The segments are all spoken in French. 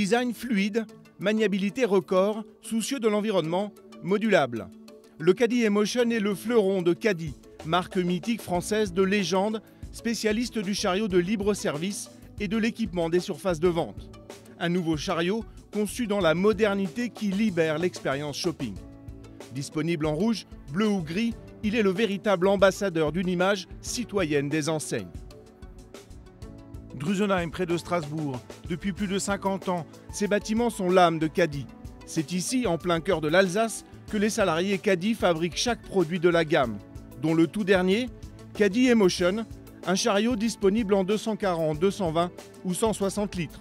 Design fluide, maniabilité record, soucieux de l'environnement, modulable. Le Caddy Emotion est le fleuron de Caddy, marque mythique française de légende, spécialiste du chariot de libre service et de l'équipement des surfaces de vente. Un nouveau chariot conçu dans la modernité qui libère l'expérience shopping. Disponible en rouge, bleu ou gris, il est le véritable ambassadeur d'une image citoyenne des enseignes. Drusenheim, près de Strasbourg. Depuis plus de 50 ans, ces bâtiments sont l'âme de Caddy. C'est ici, en plein cœur de l'Alsace, que les salariés Caddy fabriquent chaque produit de la gamme, dont le tout dernier, Caddy Emotion, un chariot disponible en 240, 220 ou 160 litres.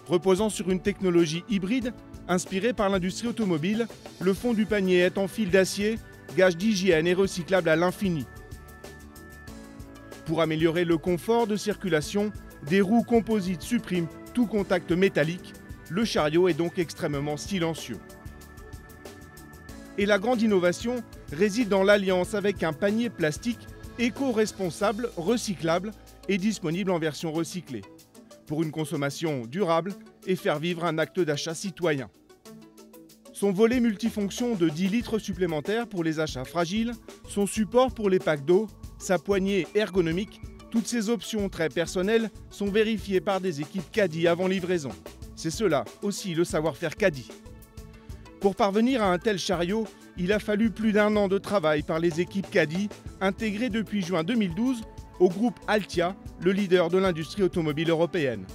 Reposant sur une technologie hybride, inspirée par l'industrie automobile, le fond du panier est en fil d'acier, gage d'hygiène et recyclable à l'infini. Pour améliorer le confort de circulation, des roues composites suppriment tout contact métallique. Le chariot est donc extrêmement silencieux. Et la grande innovation réside dans l'alliance avec un panier plastique éco-responsable, recyclable et disponible en version recyclée, pour une consommation durable et faire vivre un acte d'achat citoyen. Son volet multifonction de 10 litres supplémentaires pour les achats fragiles, son support pour les packs d'eau, sa poignée ergonomique, toutes ces options très personnelles sont vérifiées par des équipes Caddy avant livraison. C'est cela aussi le savoir-faire Caddy. Pour parvenir à un tel chariot, il a fallu plus d'1 an de travail par les équipes Caddy, intégrées depuis juin 2012 au groupe Altia, le leader de l'industrie automobile européenne.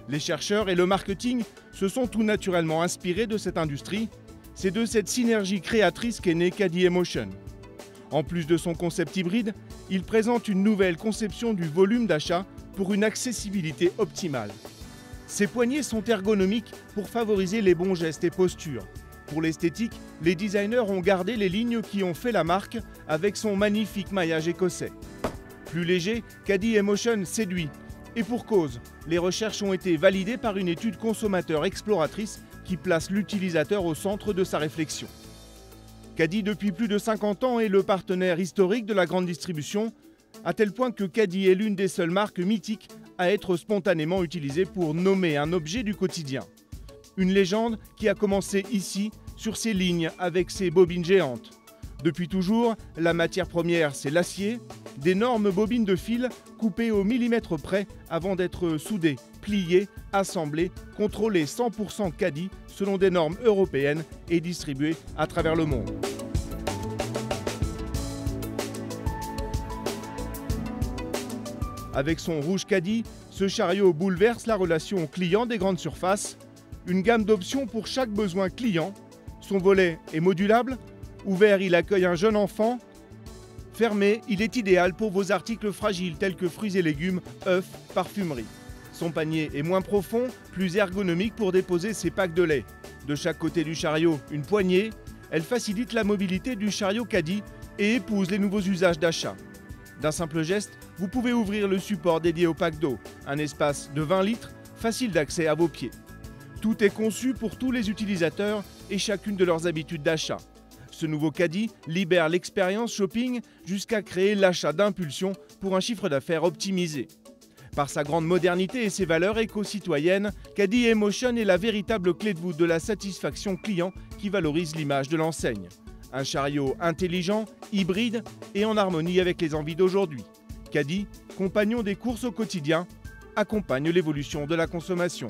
Les chercheurs et le marketing se sont tout naturellement inspirés de cette industrie. C'est de cette synergie créatrice qu'est né Caddy Emotion. En plus de son concept hybride, il présente une nouvelle conception du volume d'achat pour une accessibilité optimale. Ces poignées sont ergonomiques pour favoriser les bons gestes et postures. Pour l'esthétique, les designers ont gardé les lignes qui ont fait la marque avec son magnifique maillage écossais. Plus léger, Caddy Emotion séduit. Et pour cause, les recherches ont été validées par une étude consommateur exploratrice qui place l'utilisateur au centre de sa réflexion. Caddy, depuis plus de 50 ans, est le partenaire historique de la grande distribution, à tel point que Caddy est l'une des seules marques mythiques à être spontanément utilisée pour nommer un objet du quotidien. Une légende qui a commencé ici, sur ces lignes, avec ses bobines géantes. Depuis toujours, la matière première, c'est l'acier, d'énormes bobines de fil coupées au millimètre près avant d'être soudées, pliées, assemblées, contrôlées 100% Caddy selon des normes européennes et distribuées à travers le monde. Avec son rouge Caddy, ce chariot bouleverse la relation client des grandes surfaces. Une gamme d'options pour chaque besoin client. Son volet est modulable. Ouvert, il accueille un jeune enfant. Fermé, il est idéal pour vos articles fragiles tels que fruits et légumes, œufs, parfumerie. Son panier est moins profond, plus ergonomique pour déposer ses packs de lait. De chaque côté du chariot, une poignée. Elle facilite la mobilité du chariot Caddy et épouse les nouveaux usages d'achat. D'un simple geste, vous pouvez ouvrir le support dédié au pack d'eau, un espace de 20 litres, facile d'accès à vos pieds. Tout est conçu pour tous les utilisateurs et chacune de leurs habitudes d'achat. Ce nouveau Caddy libère l'expérience shopping jusqu'à créer l'achat d'impulsion pour un chiffre d'affaires optimisé. Par sa grande modernité et ses valeurs éco-citoyennes, Caddy Emotion est la véritable clé de voûte de la satisfaction client qui valorise l'image de l'enseigne. Un chariot intelligent, hybride et en harmonie avec les envies d'aujourd'hui. Caddy, compagnon des courses au quotidien, accompagne l'évolution de la consommation.